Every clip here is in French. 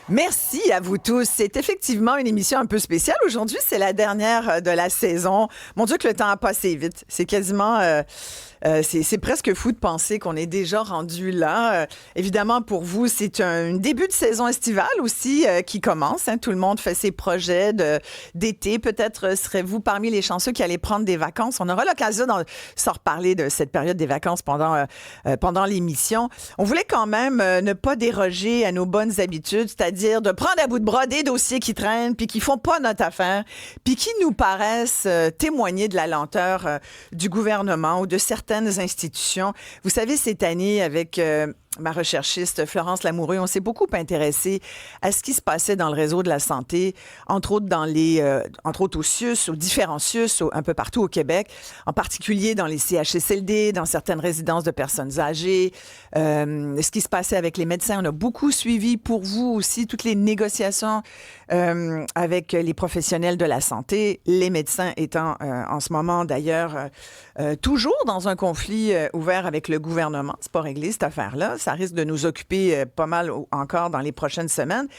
Merci à vous tous. C'est effectivement une émission un peu spéciale. Aujourd'hui, c'est la dernière de la saison. Mon Dieu, que le temps a passé vite. C'est quasiment... c'est presque fou de penser qu'on est déjà rendu là. Évidemment, pour vous, c'est un début de saison estivale aussi qui commence. Hein. Tout le monde fait ses projets d'été. Peut-être serez-vous parmi les chanceux qui allaient prendre des vacances. On aura l'occasion de s'en reparler de cette période des vacances pendant l'émission. On voulait quand même ne pas déroger à nos bonnes habitudes, c'est-à-dire de prendre à bout de bras des dossiers qui traînent puis qui font pas notre affaire puis qui nous paraissent témoigner de la lenteur du gouvernement ou de certaines institutions. Vous savez, cette année, avec ma recherchiste Florence Lamoureux, on s'est beaucoup intéressé à ce qui se passait dans le réseau de la santé, entre autres entre autres au CIUS, aux différents CIUS, un peu partout au Québec, en particulier dans les CHSLD, dans certaines résidences de personnes âgées, ce qui se passait avec les médecins. On a beaucoup suivi pour vous aussi toutes les négociations avec les professionnels de la santé, les médecins étant en ce moment d'ailleurs toujours dans un conflit ouvert avec le gouvernement. C'est pas réglé cette affaire-là. Ça risque de nous occuper pas mal encore dans les prochaines semaines.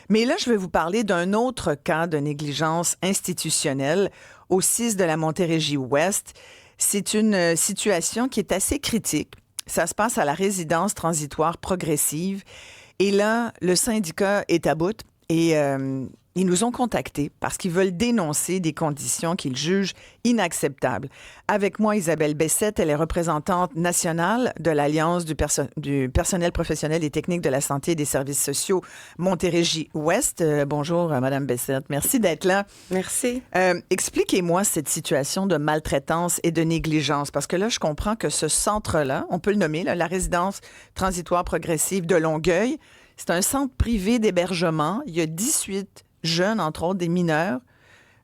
Mais là, je vais vous parler d'un autre cas de négligence institutionnelle au 6 de la Montérégie-Ouest. C'est une situation qui est assez critique. Ça se passe à la résidence transitoire progressive. Et là, le syndicat est à bout et ils nous ont contactés parce qu'ils veulent dénoncer des conditions qu'ils jugent inacceptables. Avec moi, Isabelle Bessette, elle est représentante nationale de l'Alliance du personnel professionnel et technique de la santé et des services sociaux Montérégie-Ouest. Bonjour, Madame Bessette. Merci d'être là. Merci. Expliquez-moi cette situation de maltraitance et de négligence, parce que là, je comprends que ce centre-là, on peut le nommer, là, la résidence transitoire progressive de Longueuil, c'est un centre privé d'hébergement. Il y a 18 jeunes, entre autres, des mineurs.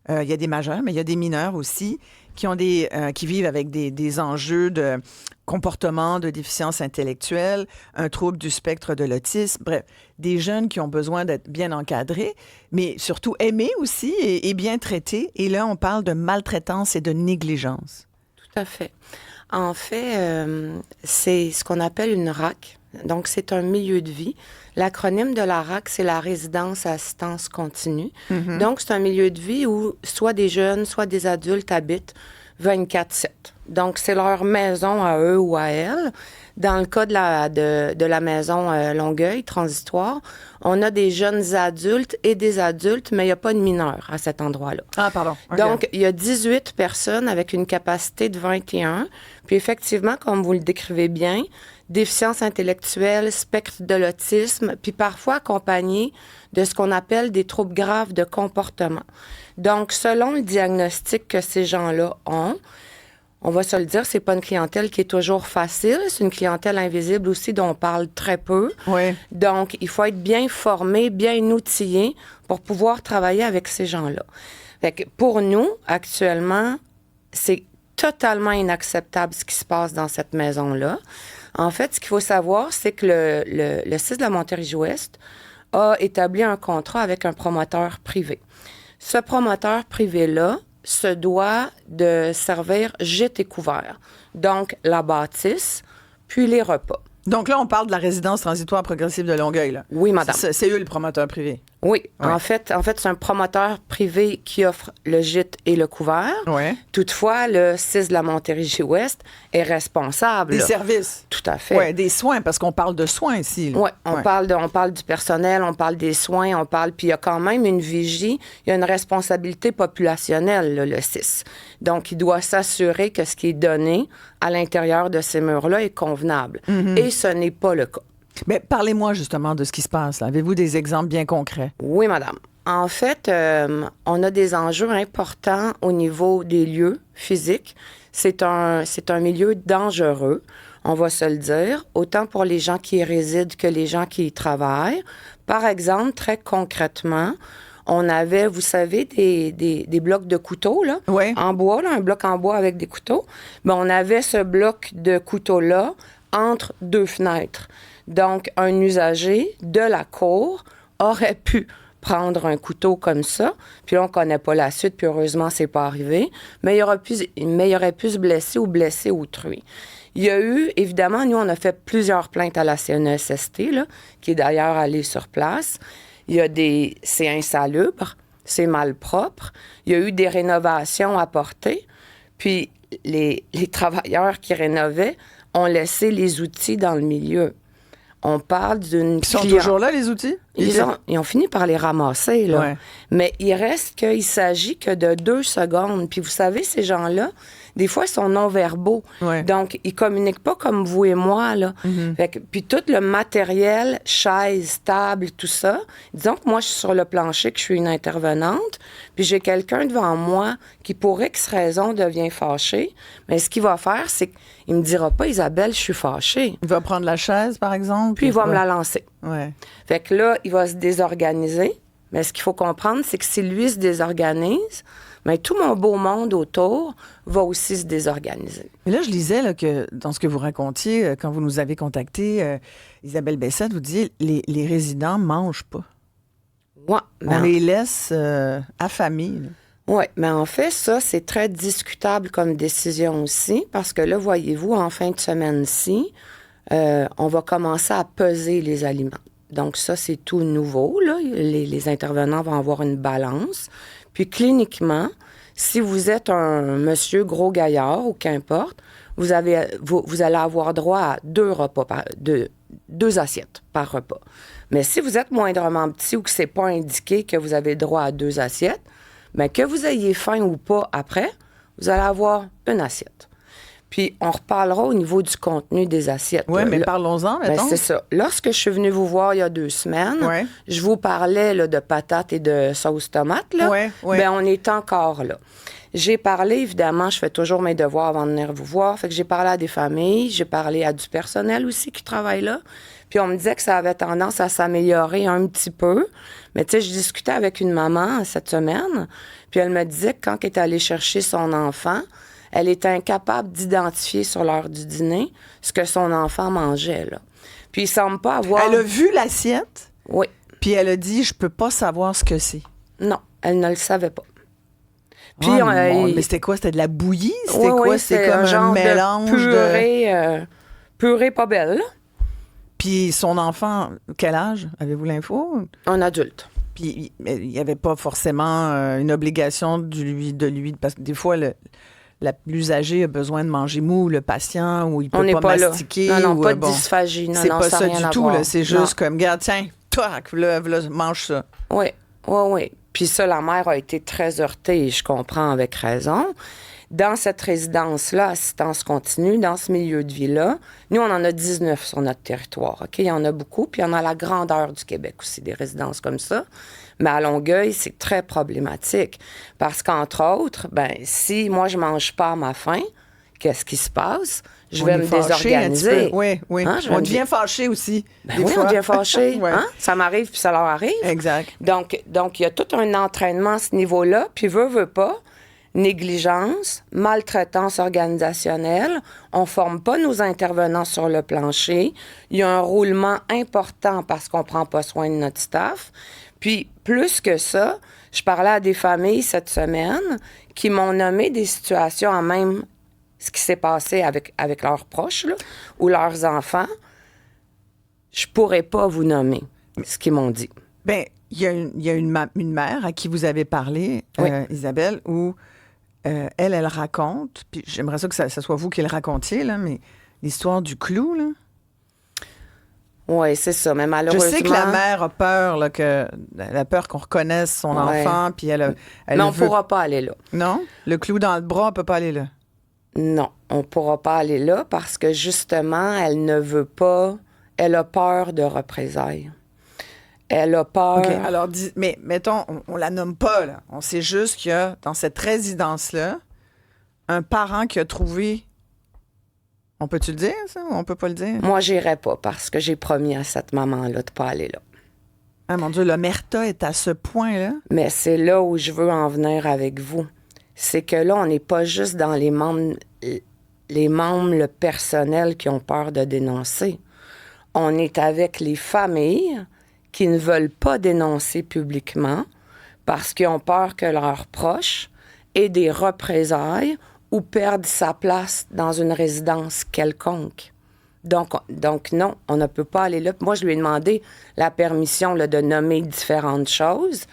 Il y a des majeurs, mais il y a des mineurs aussi qui vivent avec des enjeux de comportement, de déficience intellectuelle, un trouble du spectre de l'autisme. Bref, des jeunes qui ont besoin d'être bien encadrés, mais surtout aimés aussi et bien traités. Et là, on parle de maltraitance et de négligence. Tout à fait. En fait, c'est ce qu'on appelle une RAC. Donc, c'est un milieu de vie. L'acronyme de la RAC, c'est la résidence à assistance continue. Mm-hmm. Donc, c'est un milieu de vie où soit des jeunes, soit des adultes habitent 24/7. Donc, c'est leur maison à eux ou à elles. Dans le cas de la maison Longueuil, transitoire, on a des jeunes adultes et des adultes, mais il n'y a pas de mineurs à cet endroit-là. Ah, pardon. Okay. Donc, il y a 18 personnes avec une capacité de 21. Puis effectivement, comme vous le décrivez bien, déficience intellectuelle, spectre de l'autisme, puis parfois accompagné de ce qu'on appelle des troubles graves de comportement. Donc, selon le diagnostic que ces gens-là ont, on va se le dire, c'est pas une clientèle qui est toujours facile. C'est une clientèle invisible aussi dont on parle très peu. Oui. Donc, il faut être bien formé, bien outillé pour pouvoir travailler avec ces gens-là. Fait que pour nous, actuellement, c'est totalement inacceptable ce qui se passe dans cette maison-là. En fait, ce qu'il faut savoir, c'est que le 6 de la Montérégie-Ouest a établi un contrat avec un promoteur privé. Ce promoteur privé-là se doit de servir gîte et couvert. Donc, la bâtisse, puis les repas. Donc là, on parle de la résidence transitoire progressive de Longueuil, là. Oui, madame. C'est eux le promoteur privé. Oui. Ouais. En fait, c'est un promoteur privé qui offre le gîte et le couvert. Ouais. Toutefois, le 6 de la Montérégie-Ouest est responsable. Des services. Tout à fait. Oui, des soins, parce qu'on parle de soins ici. Oui, on parle du personnel, on parle des soins, puis il y a quand même une vigie, il y a une responsabilité populationnelle, là, le 6. Donc, il doit s'assurer que ce qui est donné à l'intérieur de ces murs-là est convenable. Mm-hmm. Et ce n'est pas le cas. Mais parlez-moi justement de ce qui se passe. Là. Avez-vous des exemples bien concrets? Oui, madame. En fait, on a des enjeux importants au niveau des lieux physiques. C'est un milieu dangereux, on va se le dire, autant pour les gens qui y résident que les gens qui y travaillent. Par exemple, très concrètement, on avait, vous savez, des blocs de couteaux, là, oui. En bois, là, un bloc en bois avec des couteaux. Bien, on avait ce bloc de couteaux-là entre deux fenêtres. Donc, un usager de la cour aurait pu prendre un couteau comme ça, puis là, on ne connaît pas la suite, puis heureusement, c'est pas arrivé, mais il aurait pu se blesser ou blesser autrui. Il y a eu, évidemment, nous, on a fait plusieurs plaintes à la CNESST, là, qui est d'ailleurs allée sur place. C'est insalubre, c'est malpropre. Il y a eu des rénovations apportées. Puis les travailleurs qui rénovaient ont laissé les outils dans le milieu. On parle d'une... Ils sont toujours là, les outils? Ils ont fini par les ramasser, là. Ouais. Mais il reste qu'il s'agit que de 2 secondes. Puis vous savez, ces gens-là, des fois, ils sont non-verbaux. Ouais. Donc, ils communiquent pas comme vous et moi, là. Fait que, puis tout le matériel, chaise, table, tout ça, disons que moi, je suis sur le plancher, que je suis une intervenante, puis j'ai quelqu'un devant moi qui, pour X raison, devient fâché. Mais ce qu'il va faire, c'est qu'il me dira pas, Isabelle, je suis fâchée. Il va prendre la chaise, par exemple? Puis il va me la lancer. Ouais. Fait que là, il va se désorganiser. Mais ce qu'il faut comprendre, c'est que si lui se désorganise, bien, tout mon beau monde autour va aussi se désorganiser. Mais là, je lisais là, que dans ce que vous racontiez, quand vous nous avez contacté, Isabelle Bessette, vous disiez les résidents mangent pas. Ouais, On les laisse affamés. Oui, mais en fait, ça, c'est très discutable comme décision aussi, parce que là, voyez-vous, en fin de semaine-ci, on va commencer à peser les aliments. Donc ça, c'est tout nouveau, là. Les intervenants vont avoir une balance. Puis cliniquement, si vous êtes un monsieur gros gaillard ou qu'importe, vous allez avoir droit à 2 repas, 2 assiettes par repas. Mais si vous êtes moindrement petit ou que c'est pas indiqué que vous avez droit à 2 assiettes, bien, que vous ayez faim ou pas après, vous allez avoir une assiette. Puis, on reparlera au niveau du contenu des assiettes. Oui, mais parlons-en, mettons. Ben, c'est ça. Lorsque je suis venue vous voir il y a 2 semaines, Ouais. je vous parlais là, de patates et de sauce tomate. Là. Ouais, ouais. Ben, on est encore là. J'ai parlé, évidemment, je fais toujours mes devoirs avant de venir vous voir. Fait que j'ai parlé à des familles, j'ai parlé à du personnel aussi qui travaille là. Puis on me disait que ça avait tendance à s'améliorer un petit peu. Mais tu sais, je discutais avec une maman cette semaine, puis elle me disait que quand elle est allée chercher son enfant, elle était incapable d'identifier sur l'heure du dîner ce que son enfant mangeait, là. Puis il semble pas avoir... Elle a vu l'assiette, Oui. puis elle a dit, je peux pas savoir ce que c'est. Non, elle ne le savait pas. Puis, Oh, mais c'était quoi? C'était de la bouillie? C'était oui, quoi? oui, C'était c'est comme un genre mélange de purée, purée pas belle, là. Puis son enfant, quel âge? Avez-vous l'info? Un adulte. Puis il n'y avait pas forcément une obligation de lui... Parce que des fois, la plus âgée a besoin de manger mou, le patient, ou il peut On n'est pas pas mastiquer. là. Non, ou, pas de dysphagie. Non, c'est non, pas ça ça n'a rien du à tout. voir. Là, c'est juste comme, regarde, tiens, tac, là, mange ça. Oui, oui, oui. Puis ça, la mère a été très heurtée, et je comprends avec raison. Dans cette résidence-là, assistance continue, dans ce milieu de vie-là, nous, on en a 19 sur notre territoire. OK? Il y en a beaucoup, puis il y en a à la grandeur du Québec aussi, des résidences comme ça. Mais à Longueuil, c'est très problématique. Parce qu'entre autres, ben, si moi, je mange pas à ma faim, qu'est-ce qui se passe? Je vais me désorganiser. Oui, oui. Hein, On devient fâché aussi. Ben oui, on devient fâché. Ouais. Hein? Ça m'arrive, puis ça leur arrive. Exact. Donc, il y a tout un entraînement à ce niveau-là, puis veut pas, négligence, maltraitance organisationnelle, on ne forme pas nos intervenants sur le plancher, il y a un roulement important parce qu'on ne prend pas soin de notre staff. Puis, plus que ça, je parlais à des familles cette semaine qui m'ont nommé des situations à même ce qui s'est passé avec leurs proches là, ou leurs enfants. Je pourrais pas vous nommer ce qu'ils m'ont dit. Bien, il y a une mère à qui vous avez parlé, Oui. Isabelle, où elle raconte, puis j'aimerais ça que ça soit vous qui le racontiez, là, mais l'histoire du clou, là. Oui, c'est ça, mais malheureusement... Je sais que la mère a peur, là, elle a peur qu'on reconnaisse son enfant, puis elle mais on ne pourra pas aller là. Non? Le clou dans le bras, on ne peut pas aller là? Non, on ne pourra pas aller là parce que, justement, elle ne veut pas... Elle a peur de représailles. Elle a peur... OK, alors, mais mettons, on la nomme pas, là. On sait juste qu'il y a, dans cette résidence-là, un parent qui a trouvé... On peut-tu le dire, ça, ou on peut pas le dire? Moi, j'irai pas parce que j'ai promis à cette maman-là de pas aller là. Ah, mon Dieu, l'omerta est à ce point-là? Mais c'est là où je veux en venir avec vous. C'est que là, on n'est pas juste dans les membres, le personnel qui ont peur de dénoncer. On est avec les familles qui ne veulent pas dénoncer publiquement parce qu'ils ont peur que leurs proches aient des représailles ou perdent sa place dans une résidence quelconque. Donc, non, on ne peut pas aller là. Moi, je lui ai demandé la permission là, de nommer différentes choses.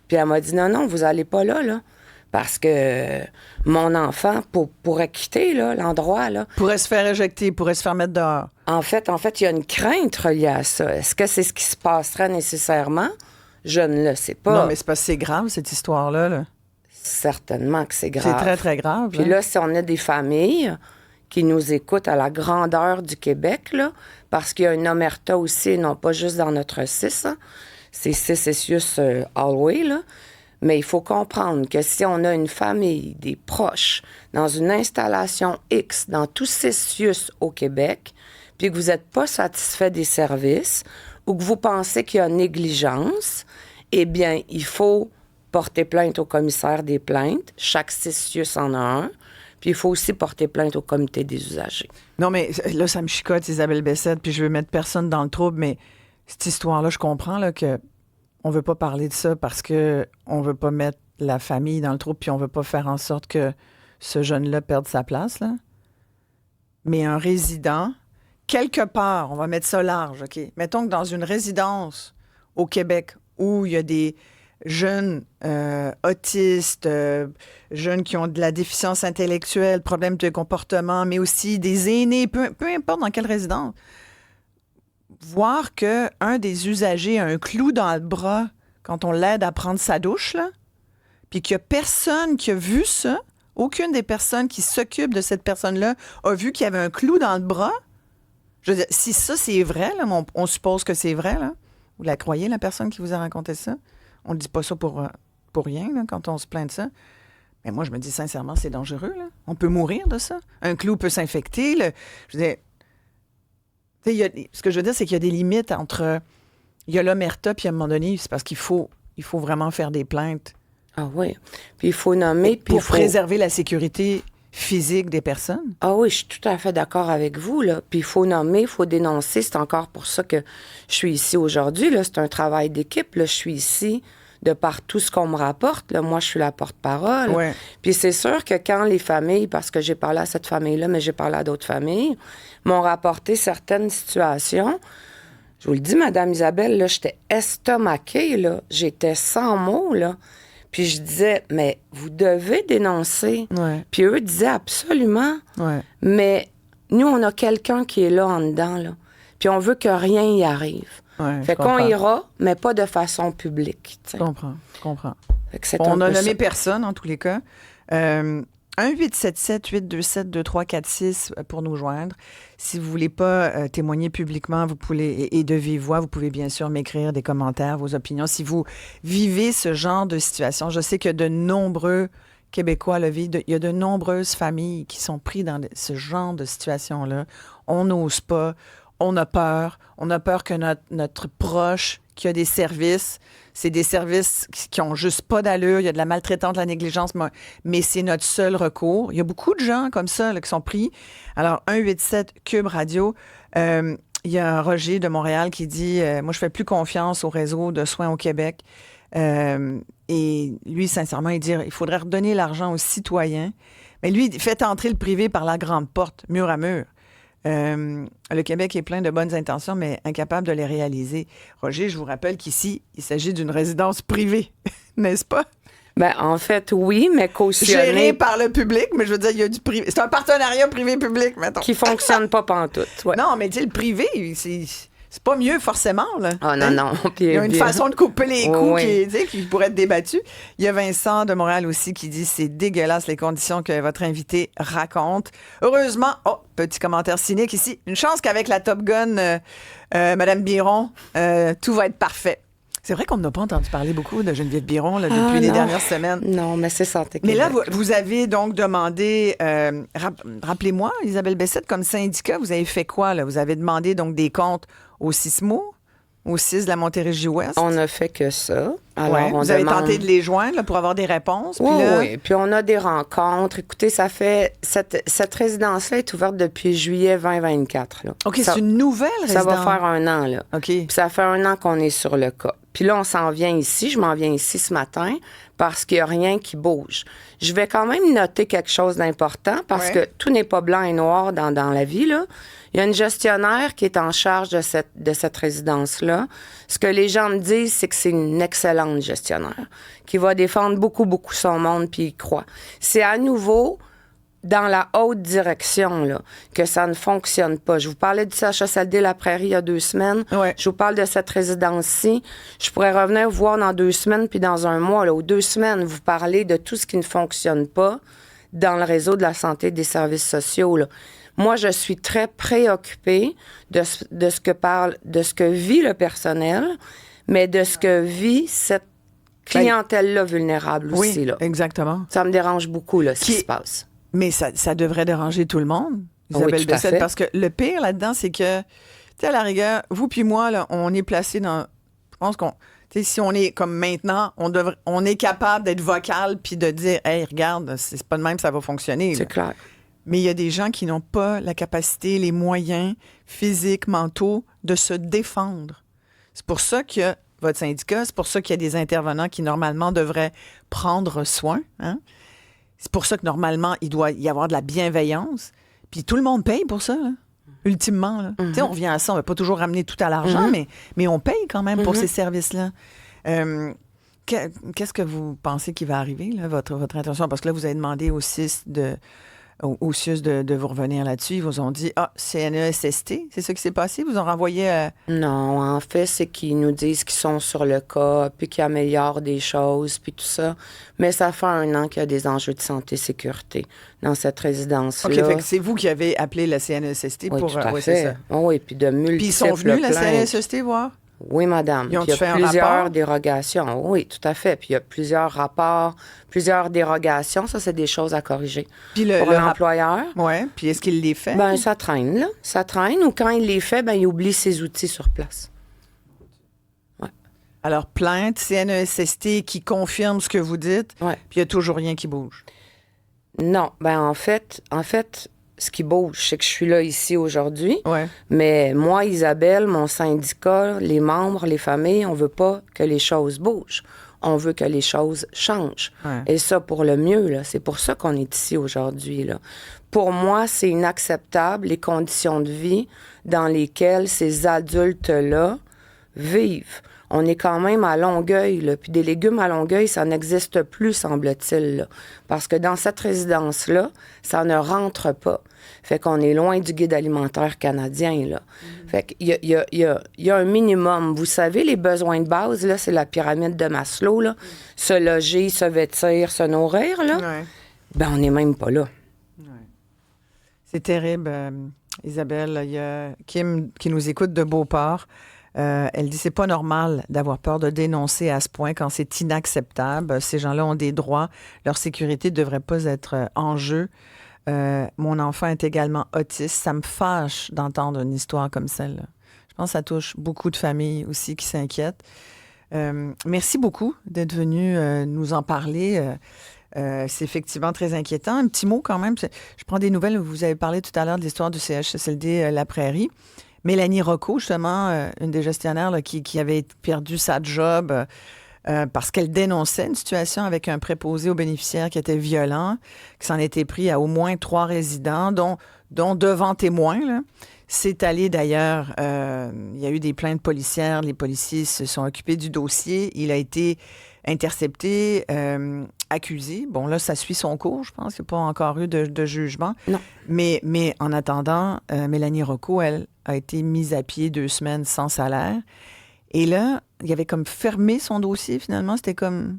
Puis elle m'a dit, non, vous n'allez pas là, là. Parce que mon enfant pourrait quitter là, l'endroit. Là. Pourrait se faire éjecter, pourrait se faire mettre dehors. En fait, il y a une crainte reliée à ça. Est-ce que c'est ce qui se passerait nécessairement? Je ne le sais pas. Non, mais c'est parce que c'est grave, cette histoire-là. Là. Certainement que c'est grave. C'est très, très grave. Puis là, si on a des familles qui nous écoutent à la grandeur du Québec, là, parce qu'il y a une omerta aussi, non pas juste dans notre 6, hein, c'est 6 Essius Hallway, là. Mais il faut comprendre que si on a une famille, des proches, dans une installation X, dans tout Essius au Québec, puis que vous n'êtes pas satisfait des services ou que vous pensez qu'il y a négligence, eh bien, il faut porter plainte au commissaire des plaintes. Chaque Essius en a un. Puis il faut aussi porter plainte au comité des usagers. Non, mais là, ça me chicote, Isabelle Bessette, puis je veux mettre personne dans le trouble, mais cette histoire-là, je comprends là, que on veut pas parler de ça parce que on veut pas mettre la famille dans le trouble, puis on veut pas faire en sorte que ce jeune-là perde sa place, là. Mais un résident, quelque part, on va mettre ça large, OK? Mettons que dans une résidence au Québec où il y a des jeunes autistes, jeunes qui ont de la déficience intellectuelle, problèmes de comportement, mais aussi des aînés, peu importe dans quelle résidence, voir qu'un des usagers a un clou dans le bras quand on l'aide à prendre sa douche, là, puis qu'il n'y a personne qui a vu ça, aucune des personnes qui s'occupent de cette personne-là a vu qu'il y avait un clou dans le bras. Je veux dire, si ça, c'est vrai, là, on suppose que c'est vrai, là, vous la croyez, la personne qui vous a raconté ça? On ne dit pas ça pour rien, là, quand on se plaint de ça. Mais moi, je me dis sincèrement, c'est dangereux, là. On peut mourir de ça. Un clou peut s'infecter. Je veux dire, ce que je veux dire, c'est qu'il y a des limites entre... Il y a l'omerta, puis à un moment donné, c'est parce qu'il faut vraiment faire des plaintes. Ah oui. Puis il faut nommer... Pour préserver la sécurité physique des personnes. Ah oui, je suis tout à fait d'accord avec vous, là. Puis il faut nommer, il faut dénoncer. C'est encore pour ça que je suis ici aujourd'hui, là. C'est un travail d'équipe, là. Je suis ici de par tout ce qu'on me rapporte. Là. Moi, je suis la porte-parole. Ouais. Puis c'est sûr que quand les familles, parce que j'ai parlé à cette famille-là, mais j'ai parlé à d'autres familles, m'ont rapporté certaines situations. Je vous le dis, Madame Isabelle, là, j'étais estomaquée, là. J'étais sans mots, là. Puis je disais, mais vous devez dénoncer. Ouais. Puis eux disaient absolument. Ouais. Mais nous, on a quelqu'un qui est là en dedans, là. Puis on veut que rien y arrive. Ouais, fait qu'on ira, mais pas de façon publique. Je comprends. Fait que c'est On un n'a peu nommé ça. personne, en tous les cas. 1-877-827-2346 pour nous joindre. Si vous ne voulez pas témoigner publiquement, vous pouvez, et de vive voix, vous pouvez bien sûr m'écrire des commentaires, vos opinions. Si vous vivez ce genre de situation, je sais que de nombreux Québécois le vivent. Il y a de nombreuses familles qui sont pris dans ce genre de situation-là. On n'ose pas. On a peur que notre proche qui a des services, c'est des services qui ont juste pas d'allure, il y a de la maltraitance, de la négligence, mais c'est notre seul recours. Il y a beaucoup de gens comme ça là, qui sont pris. Alors, 187 Cube Radio, il y a un Roger de Montréal qui dit « Moi, je fais plus confiance au réseau de soins au Québec. » Et lui, sincèrement, il dit « Il faudrait redonner l'argent aux citoyens. » Mais lui, il fait entrer le privé par la grande porte, mur à mur. Le Québec est plein de bonnes intentions, mais incapable de les réaliser. Roger, je vous rappelle qu'ici, il s'agit d'une résidence privée, n'est-ce pas? Ben, en fait, oui, mais cautionné. Gérée par le public, mais je veux dire, il y a du privé. C'est un partenariat privé-public, mettons. Qui fonctionne pas pantoute. Ouais. Non, mais tu sais, le privé, c'est pas mieux forcément, là. Ah non, Hein? non. Puis, Il y a une façon de couper les coups oui. qui pourrait être débattue. Il y a Vincent de Montréal aussi qui dit « C'est dégueulasse les conditions que votre invité raconte. » Heureusement, petit commentaire cynique ici, une chance qu'avec la Top Gun, Madame Biron, tout va être parfait. C'est vrai qu'on n'a pas entendu parler beaucoup de Geneviève Biron là, depuis les dernières semaines. Non, mais c'est Santé Mais Québec. là, vous avez donc demandé, rappelez-moi, Isabelle Bessette, comme syndicat, vous avez fait quoi? Là? Vous avez demandé donc des comptes au SISMO, au CIS de la Montérégie-Ouest? On n'a fait que ça. Alors, Ouais. on Vous avez demande... tenté de les joindre là, pour avoir des réponses? Oui, puis là... oui. Puis on a des rencontres. Écoutez, ça fait... Cette résidence-là est ouverte depuis juillet 2024. Là. OK, c'est une nouvelle résidence? Ça va faire un an, là. OK. Puis ça fait un an qu'on est sur le cas. Puis là, on s'en vient ici, je m'en viens ici ce matin parce qu'il n'y a rien qui bouge. Je vais quand même noter quelque chose d'important parce que tout n'est pas blanc et noir dans la vie, là. Il y a une gestionnaire qui est en charge de cette résidence-là. Ce que les gens me disent, c'est que c'est une excellente gestionnaire qui va défendre beaucoup, beaucoup son monde puis y croit. C'est à nouveau dans la haute direction là, que ça ne fonctionne pas. Je vous parlais du CHSLD La Prairie il y a 2 semaines. Ouais. Je vous parle de cette résidence-ci. Je pourrais revenir vous voir dans 2 semaines puis dans un mois, là, ou 2 semaines, vous parler de tout ce qui ne fonctionne pas dans le réseau de la santé et des services sociaux, là. Moi, je suis très préoccupée de ce que vit le personnel, mais de ce que vit cette clientèle-là vulnérable aussi. Là. Exactement. Ça me dérange beaucoup, là, ce qui se passe. Mais ça devrait déranger tout le monde, Isabelle Oui, tout à Bessette, fait. parce que le pire là-dedans, c'est que, tu sais, à la rigueur, vous puis moi, là, on est placés dans... Je pense qu'on... Tu sais, si on est comme maintenant, on est capable d'être vocal puis de dire « Hey, regarde, c'est pas de même que ça va fonctionner. » C'est clair. Mais il y a des gens qui n'ont pas la capacité, les moyens physiques, mentaux de se défendre. C'est pour ça qu'il y a votre syndicat, c'est pour ça qu'il y a des intervenants qui, normalement, devraient prendre soin. Hein? C'est pour ça que, normalement, il doit y avoir de la bienveillance. Puis tout le monde paye pour ça, là, ultimement. Là. Tu sais, on revient à ça, on ne va pas toujours ramener tout à l'argent, mais on paye quand même pour ces services-là. Qu'est-ce que vous pensez qui va arriver, là, votre intention? Parce que là, vous avez demandé au CIS au CIUS de vous revenir là-dessus. Ils vous ont dit, CNESST, c'est ça qui s'est passé? Ils vous ont renvoyé à... Non, en fait, c'est qu'ils nous disent qu'ils sont sur le cas, puis qu'ils améliorent des choses, puis tout ça. Mais ça fait 1 an qu'il y a des enjeux de santé et sécurité dans cette résidence-là. OK, fait que c'est vous qui avez appelé la CNESST oui, pour... tout à c'est fait. ça. Oui, puis de multiples Puis ils sont venus, la plaintes. CNESST, voir? Oui, madame. Ils ont Puis il y fait a un plusieurs rapport? dérogations. Oui, tout à fait. Puis il y a plusieurs rapports, plusieurs dérogations. Ça, c'est des choses à corriger. Puis Pour l'employeur, Oui, puis est-ce qu'il les fait? ben ça traîne, là. Ça traîne. Ou quand il les fait, ben il oublie ses outils sur place. Ouais. Alors, plainte, CNESST qui confirme ce que vous dites, Ouais. puis il n'y a toujours rien qui bouge. Non, ben en fait, ce qui bouge, c'est que je suis là ici aujourd'hui. Ouais. Mais moi, Isabelle, mon syndicat, les membres, les familles, on veut pas que les choses bougent. On veut que les choses changent. Ouais. Et ça, pour le mieux, là. C'est pour ça qu'on est ici aujourd'hui, là. Pour moi, c'est inacceptable les conditions de vie dans lesquelles ces adultes-là vivent. On est quand même à Longueuil, là. Puis des légumes à Longueuil, ça n'existe plus, semble-t-il, là. Parce que dans cette résidence-là, ça ne rentre pas. Fait qu'on est loin du guide alimentaire canadien, là. Fait qu'il y a un minimum. Vous savez, les besoins de base, là, c'est la pyramide de Maslow, là. Se loger, se vêtir, se nourrir, là. Ouais. Ben, on n'est même pas là. C'est terrible, Isabelle. Il y a Kim qui nous écoute de Beauport. Elle dit c'est pas normal d'avoir peur de dénoncer à ce point quand c'est inacceptable. Ces gens-là ont des droits. Leur sécurité ne devrait pas être en jeu. Mon enfant est également autiste. Ça me fâche d'entendre une histoire comme celle-là. Je pense que ça touche beaucoup de familles aussi qui s'inquiètent. Merci beaucoup d'être venu nous en parler. C'est effectivement très inquiétant. Un petit mot quand même. Je prends des nouvelles. Vous avez parlé tout à l'heure de l'histoire du CHSLD La Prairie. Mélanie Rocco, justement, une des gestionnaires là, qui avait perdu sa job parce qu'elle dénonçait une situation avec un préposé aux bénéficiaires qui était violent, qui s'en était pris à au moins 3 résidents, dont devant témoins. Là. C'est allé d'ailleurs, il y a eu des plaintes policières, les policiers se sont occupés du dossier, il a été intercepté, accusé. Bon, là, ça suit son cours, je pense qu'il n'y a pas encore eu de jugement. Non. Mais en attendant, Mélanie Rocco, elle, a été mise à pied 2 semaines sans salaire. Et là, il avait comme fermé son dossier, finalement. C'était comme...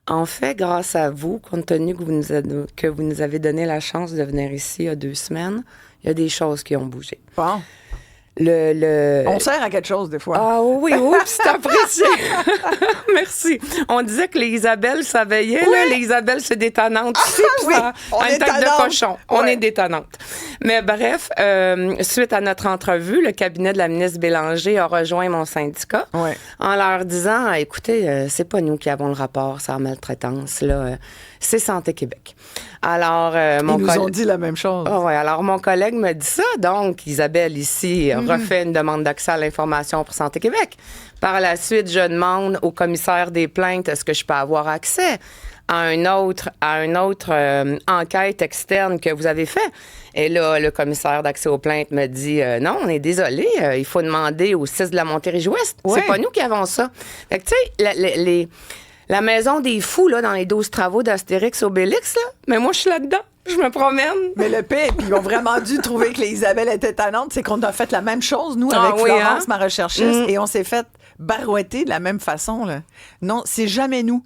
En fait, grâce à vous, compte tenu que vous nous avez donné la chance de venir ici il y a 2 semaines, il y a des choses qui ont bougé. Bon. On sert à quelque chose, des fois. Ah oui, c'est apprécié. Merci. On disait que les Isabelles, ça veillait, là. Les Isabelles, c'est détonnante ici. Oui, on est une tête de cochon. On est détonnante. Mais bref, suite à notre entrevue, le cabinet de la ministre Bélanger a rejoint mon syndicat en leur disant, écoutez, c'est pas nous qui avons le rapport sur la maltraitance, là. C'est Santé Québec. Alors, Ils nous ont dit la même chose. Oui, alors mon collègue me dit ça. Donc, Isabelle, ici, refait une demande d'accès à l'information pour Santé Québec. Par la suite, je demande au commissaire des plaintes, est-ce que je peux avoir accès à une autre enquête externe que vous avez fait? Et là, le commissaire d'accès aux plaintes me dit, non, on est désolé, il faut demander au 6 de la Montérégie-Ouest. Oui. C'est pas nous qui avons ça. Fait que, tu sais, la maison des fous, là, dans les 12 travaux d'Astérix Obélix, là, mais moi, je suis là-dedans. Je me promène. Mais le pire, puis ils ont vraiment dû trouver que les Isabelle étaient tannantes, c'est qu'on a fait la même chose, nous, avec oui, Florence, hein? ma recherchiste, et on s'est fait barouetter de la même façon. Là. Non, c'est jamais nous.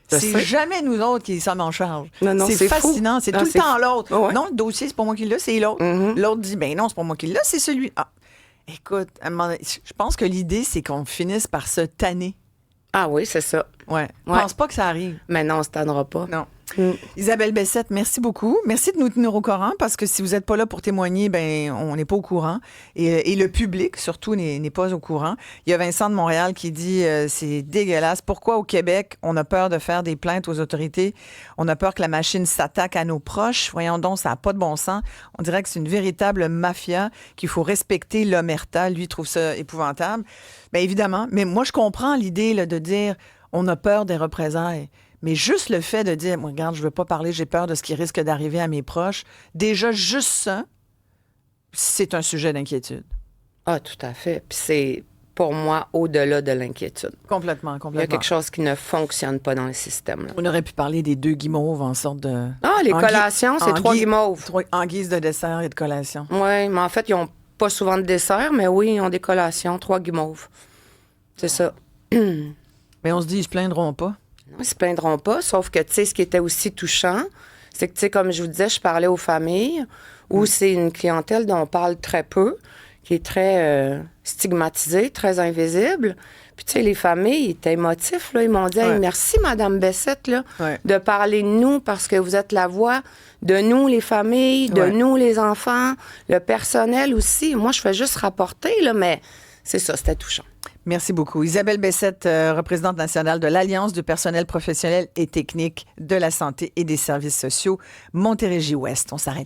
Je C'est sais. jamais nous autres qui sommes en charge. Non, c'est fou. fascinant. C'est Non, tout le c'est temps fou. l'autre. Ouais. Non, le dossier, c'est pas moi qui l'ai, c'est l'autre. L'autre dit, ben non, c'est pas moi qui l'ai, c'est celui. Ah, écoute, à un moment donné, je pense que l'idée, c'est qu'on finisse par se tanner. Ah oui, c'est ça. Ouais. Je Ouais. pense pas que ça arrive. Mais non, on se tannera pas. Non. Isabelle Bessette, merci beaucoup. Merci de nous tenir au courant parce que si vous n'êtes pas là pour témoigner, ben on n'est pas au courant. Et le public, surtout, n'est pas au courant. Il y a Vincent de Montréal qui dit c'est dégueulasse. Pourquoi au Québec, on a peur de faire des plaintes aux autorités? On a peur que la machine s'attaque à nos proches. Voyons donc, ça n'a pas de bon sens. On dirait que c'est une véritable mafia qu'il faut respecter l'omerta. Lui, il trouve ça épouvantable. Bien évidemment. Mais moi, je comprends l'idée là, de dire on a peur des représailles. Mais juste le fait de dire, moi, regarde, je veux pas parler, j'ai peur de ce qui risque d'arriver à mes proches, déjà, juste ça, c'est un sujet d'inquiétude. Ah, tout à fait. Puis c'est, pour moi, au-delà de l'inquiétude. Complètement. Il y a quelque chose qui ne fonctionne pas dans le système. Là. On aurait pu parler des 2 guimauves en sorte de... Ah, les collations, c'est 3 guimauves. En guise de dessert et de collation. Oui, mais en fait, ils n'ont pas souvent de dessert, mais oui, ils ont des collations, 3 guimauves. C'est ça. Mais on se dit, ils se plaindront pas. Ils se plaindront pas, sauf que, tu sais, ce qui était aussi touchant, c'est que, tu sais, comme je vous disais, je parlais aux familles où c'est une clientèle dont on parle très peu, qui est très stigmatisée, très invisible. Puis, tu sais, les familles étaient émotifs, là. Ils m'ont dit, hey, merci, Madame Bessette, là, de parler de nous parce que vous êtes la voix de nous, les familles, de nous, les enfants, le personnel aussi. Moi, je fais juste rapporter, là, mais c'est ça, c'était touchant. Merci beaucoup. Isabelle Bessette, représentante nationale de l'Alliance du personnel professionnel et technique de la santé et des services sociaux Montérégie-Ouest. On s'arrête.